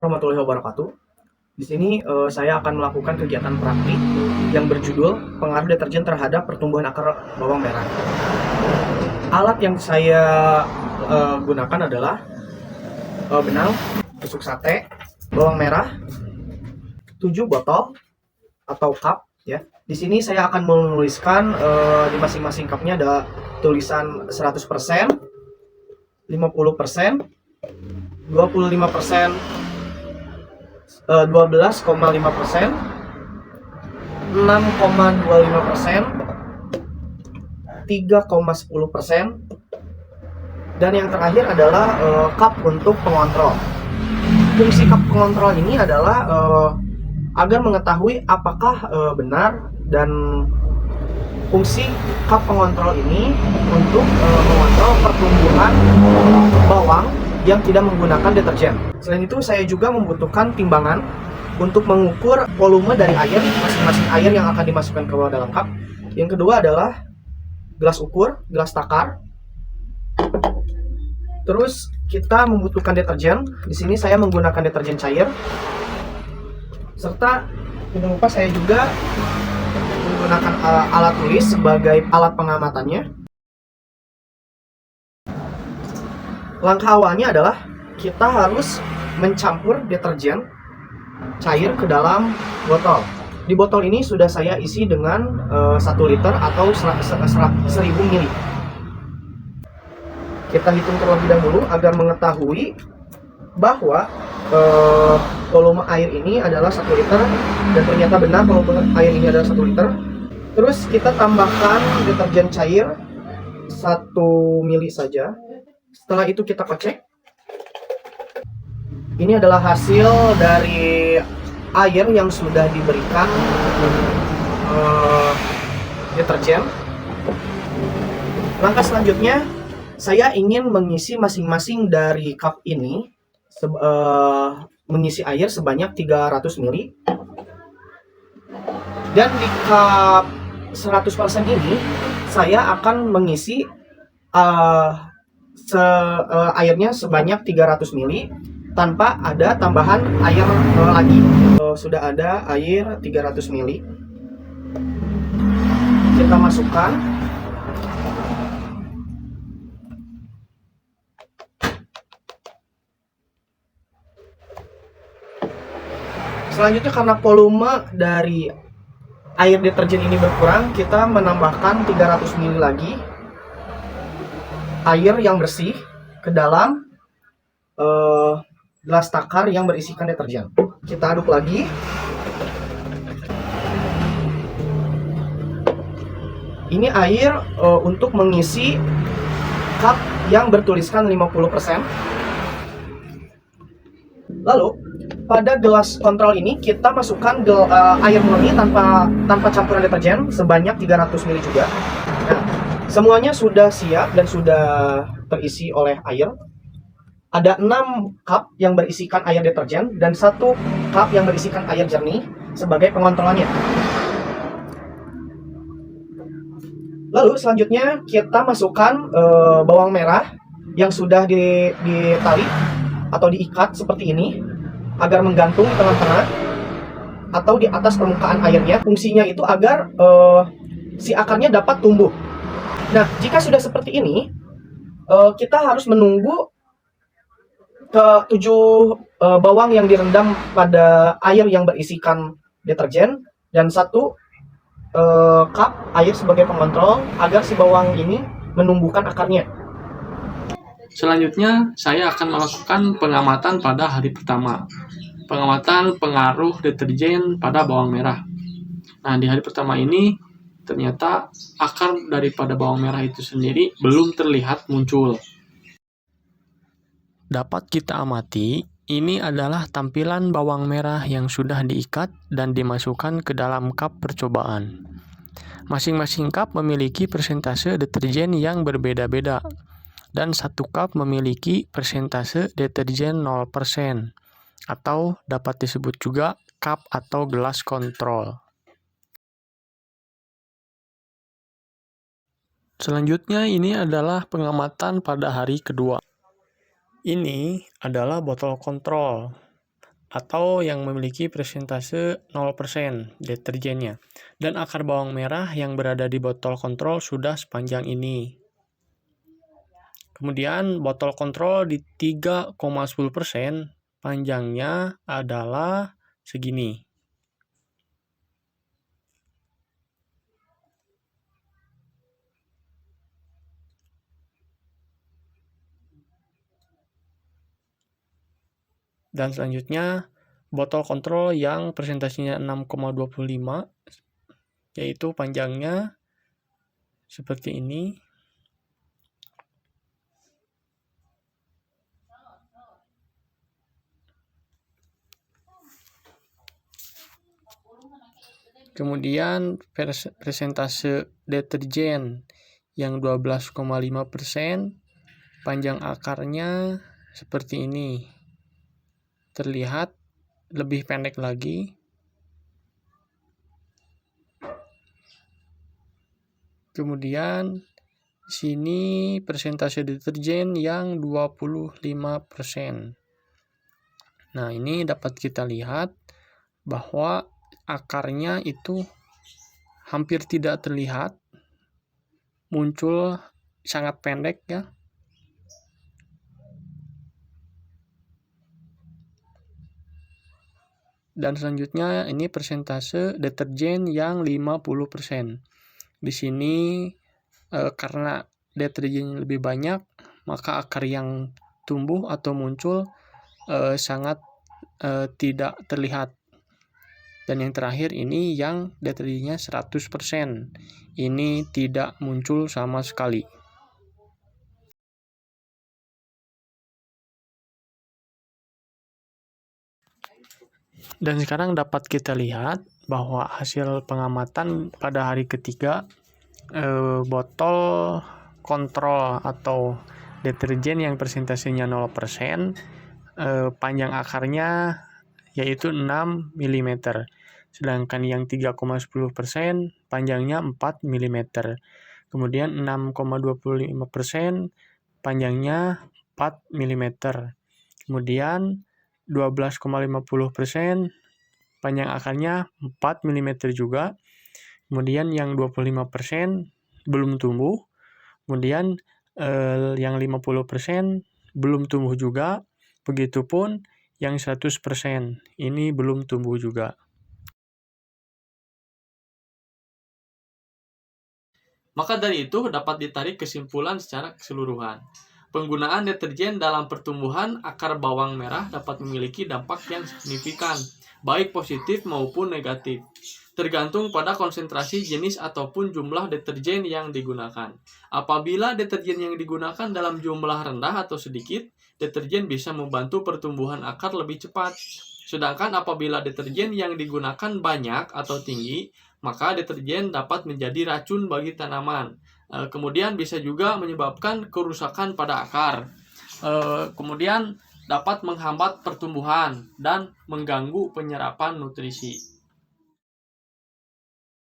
Warahmatullahi wabarakatuh. Di sini saya akan melakukan kegiatan praktik yang berjudul pengaruh deterjen terhadap pertumbuhan akar bawang merah. Alat yang saya gunakan adalah benang, tusuk sate, bawang merah, 7 botol atau cup ya. Di sini saya akan menuliskan di masing-masing cupnya ada tulisan 100%, 50%, 25%, 12,5%, 6,25%, 3,10%, dan yang terakhir adalah cup untuk pengontrol. Fungsi cup pengontrol ini adalah agar mengetahui apakah benar, dan fungsi cup pengontrol ini untuk mengontrol pertumbuhan bawang yang tidak menggunakan deterjen. Selain itu, saya juga membutuhkan timbangan untuk mengukur volume dari air, masing-masing air yang akan dimasukkan ke dalam cup. Yang kedua adalah gelas ukur, gelas takar. Terus kita membutuhkan deterjen. Di sini saya menggunakan deterjen cair. Serta tidak lupa saya juga menggunakan alat tulis sebagai alat pengamatannya. Langkah awalnya adalah kita harus mencampur deterjen cair ke dalam botol. Di botol ini sudah saya isi dengan 1 liter atau 1000 ml. Kita hitung terlebih dahulu agar mengetahui bahwa volume air ini adalah 1 liter, dan ternyata benar volume air ini adalah 1 liter. Terus kita tambahkan deterjen cair 1 mili saja. Setelah itu kita kocek. Ini adalah hasil dari air yang sudah diberikan deterjen. Langkah selanjutnya, saya ingin mengisi masing-masing dari cup ini mengisi air sebanyak 300 ml. Dan di cup 100% ini saya akan mengisi airnya sebanyak 300 ml tanpa ada tambahan air lagi. Sudah ada air 300 ml. Kita masukkan. Selanjutnya, karena volume dari air deterjen ini berkurang, kita menambahkan 300 ml lagi air yang bersih ke dalam gelas takar yang berisikan deterjen. Kita aduk lagi. Ini air untuk mengisi cup yang bertuliskan 50%. Lalu pada gelas kontrol ini kita masukkan air murni tanpa campuran deterjen sebanyak 300 ml juga. Nah, semuanya sudah siap dan sudah terisi oleh air. Ada 6 cup yang berisikan air deterjen dan 1 cup yang berisikan air jernih sebagai pengontrolannya. Lalu selanjutnya kita masukkan bawang merah yang sudah ditali atau diikat seperti ini agar menggantung di tengah-tengah atau di atas permukaan airnya. Fungsinya itu agar si akarnya dapat tumbuh. Nah, jika sudah seperti ini, kita harus menunggu ke 7 bawang yang direndam pada air yang berisikan deterjen dan 1 cup air sebagai pengontrol agar si bawang ini menumbuhkan akarnya. Selanjutnya, saya akan melakukan pengamatan pada hari pertama. Pengamatan pengaruh deterjen pada bawang merah. Nah, di hari pertama ini, ternyata akar daripada bawang merah itu sendiri belum terlihat muncul. Dapat kita amati, ini adalah tampilan bawang merah yang sudah diikat dan dimasukkan ke dalam cup percobaan. Masing-masing cup memiliki persentase deterjen yang berbeda-beda, dan 1 cup memiliki persentase deterjen 0%, atau dapat disebut juga cup atau gelas kontrol. Selanjutnya, ini adalah pengamatan pada hari kedua. Ini adalah botol kontrol. atau yang memiliki persentase 0% deterjennya. Dan akar bawang merah yang berada di botol kontrol sudah sepanjang ini. Kemudian botol kontrol di 3,10%, panjangnya adalah segini. Dan selanjutnya botol kontrol yang presentasinya 6,25, yaitu panjangnya seperti ini. Kemudian persentase deterjen yang 12,5%, panjang akarnya seperti ini. Terlihat lebih pendek lagi. Kemudian sini persentase deterjen yang 25%. Nah, ini dapat kita lihat bahwa akarnya itu hampir tidak terlihat, muncul sangat pendek ya. Dan selanjutnya ini persentase deterjen yang 50%. Di sini karena deterjen lebih banyak, maka akar yang tumbuh atau muncul sangat tidak terlihat. Dan yang terakhir ini yang deterjennya 100%. Ini tidak muncul sama sekali. Dan sekarang dapat kita lihat bahwa hasil pengamatan pada hari ketiga botol kontrol atau deterjen yang persentasenya 0%, panjang akarnya yaitu 6 mm. Sedangkan yang 3,10% panjangnya 4 mm. Kemudian 6,25% panjangnya 4 mm. Kemudian 12,50% panjang akarnya 4 mm juga. Kemudian yang 25% belum tumbuh. Kemudian yang 50% belum tumbuh juga. Begitupun yang 100% ini belum tumbuh juga. Maka dari itu dapat ditarik kesimpulan secara keseluruhan. Penggunaan deterjen dalam pertumbuhan akar bawang merah dapat memiliki dampak yang signifikan, baik positif maupun negatif, tergantung pada konsentrasi jenis ataupun jumlah deterjen yang digunakan. Apabila deterjen yang digunakan dalam jumlah rendah atau sedikit, deterjen bisa membantu pertumbuhan akar lebih cepat. Sedangkan apabila deterjen yang digunakan banyak atau tinggi, maka deterjen dapat menjadi racun bagi tanaman. Kemudian bisa juga menyebabkan kerusakan pada akar. Kemudian dapat menghambat pertumbuhan dan mengganggu penyerapan nutrisi.